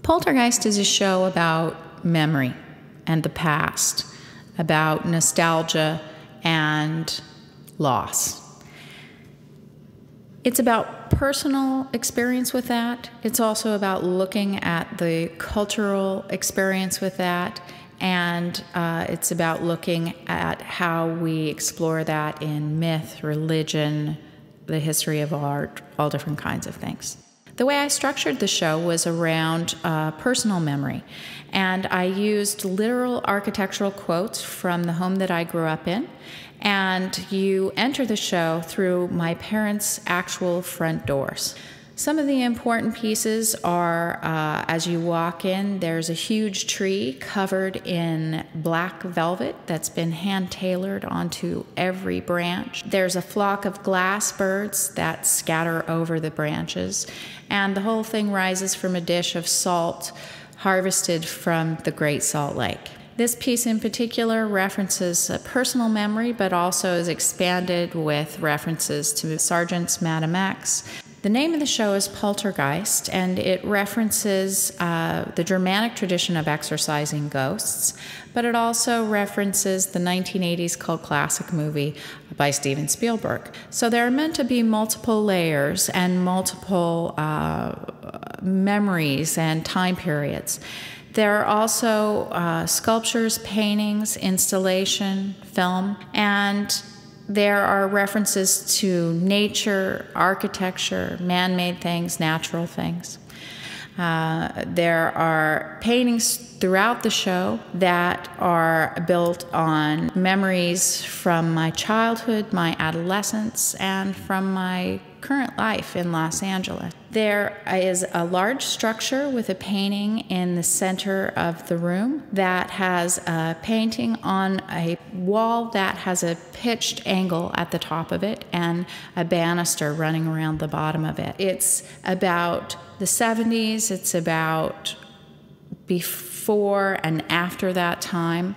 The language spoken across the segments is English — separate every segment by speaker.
Speaker 1: Poltergeist is a show about memory and the past, about nostalgia and loss. It's about personal experience with that. It's also about looking at the cultural experience with that, and it's about looking at how we explore that in myth, religion, the history of art, all different kinds of things. The way I structured the show was around personal memory, and I used literal architectural quotes from the home that I grew up in, and you enter the show through my parents' actual front doors. Some of the important pieces are, as you walk in, there's a huge tree covered in black velvet that's been hand-tailored onto every branch. There's a flock of glass birds that scatter over the branches, and the whole thing rises from a dish of salt harvested from the Great Salt Lake. This piece in particular references a personal memory, but also is expanded with references to Sargent's Madam X. The name of the show is Poltergeist, and it references the Germanic tradition of exorcising ghosts, but it also references the 1980s cult classic movie by Steven Spielberg. So there are meant to be multiple layers and multiple memories and time periods. There are also sculptures, paintings, installation, film, and there are references to nature, architecture, man-made things, natural things. There are paintings throughout the show that are built on memories from my childhood, my adolescence, and from my current life in Los Angeles. There is a large structure with a painting in the center of the room that has a painting on a wall that has a pitched angle at the top of it and a banister running around the bottom of it. It's about the 70s, it's about before and after that time.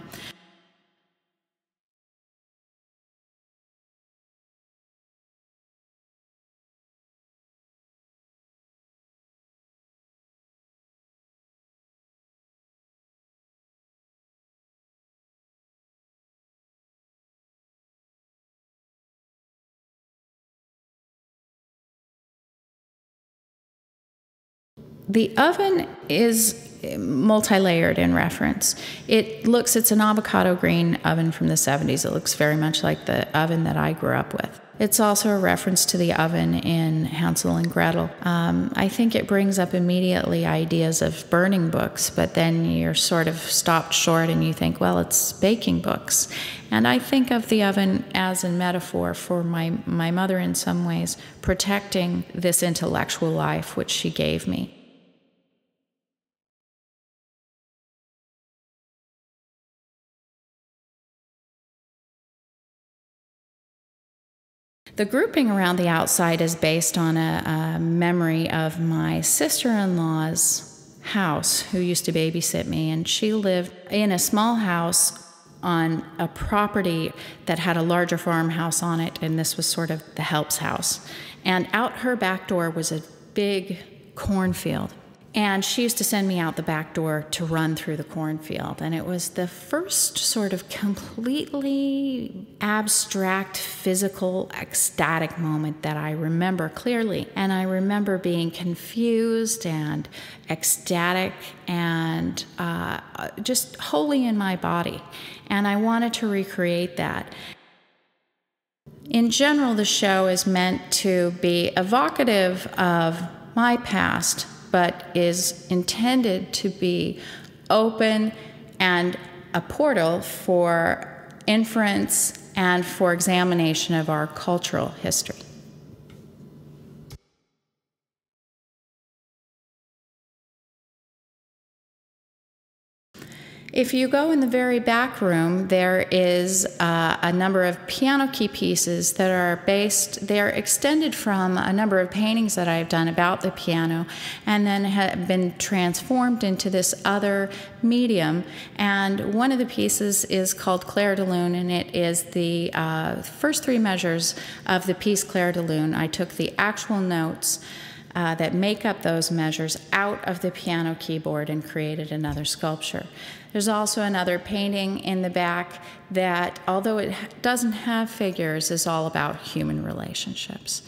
Speaker 1: The oven is multi-layered in reference. It's an avocado green oven from the 70s. It looks very much like the oven that I grew up with. It's also a reference to the oven in Hansel and Gretel. I think it brings up immediately ideas of burning books, but then you're sort of stopped short and you think, well, it's baking books. And I think of the oven as a metaphor for my mother in some ways, protecting this intellectual life which she gave me. The grouping around the outside is based on a memory of my sister-in-law's house, who used to babysit me, and she lived in a small house on a property that had a larger farmhouse on it, and this was sort of the help's house. And out her back door was a big cornfield. And she used to send me out the back door to run through the cornfield. And it was the first sort of completely abstract, physical, ecstatic moment that I remember clearly. And I remember being confused and ecstatic and just wholly in my body. And I wanted to recreate that. In general, the show is meant to be evocative of my past, but is intended to be open and a portal for inference and for examination of our cultural history. If you go in the very back room, there is a number of piano key pieces that are they're extended from a number of paintings that I've done about the piano and then have been transformed into this other medium. And one of the pieces is called Clair de Lune, and it is the first three measures of the piece Clair de Lune. I took the actual notes that make up those measures out of the piano keyboard and created another sculpture. There's also another painting in the back that, although it doesn't have figures, is all about human relationships.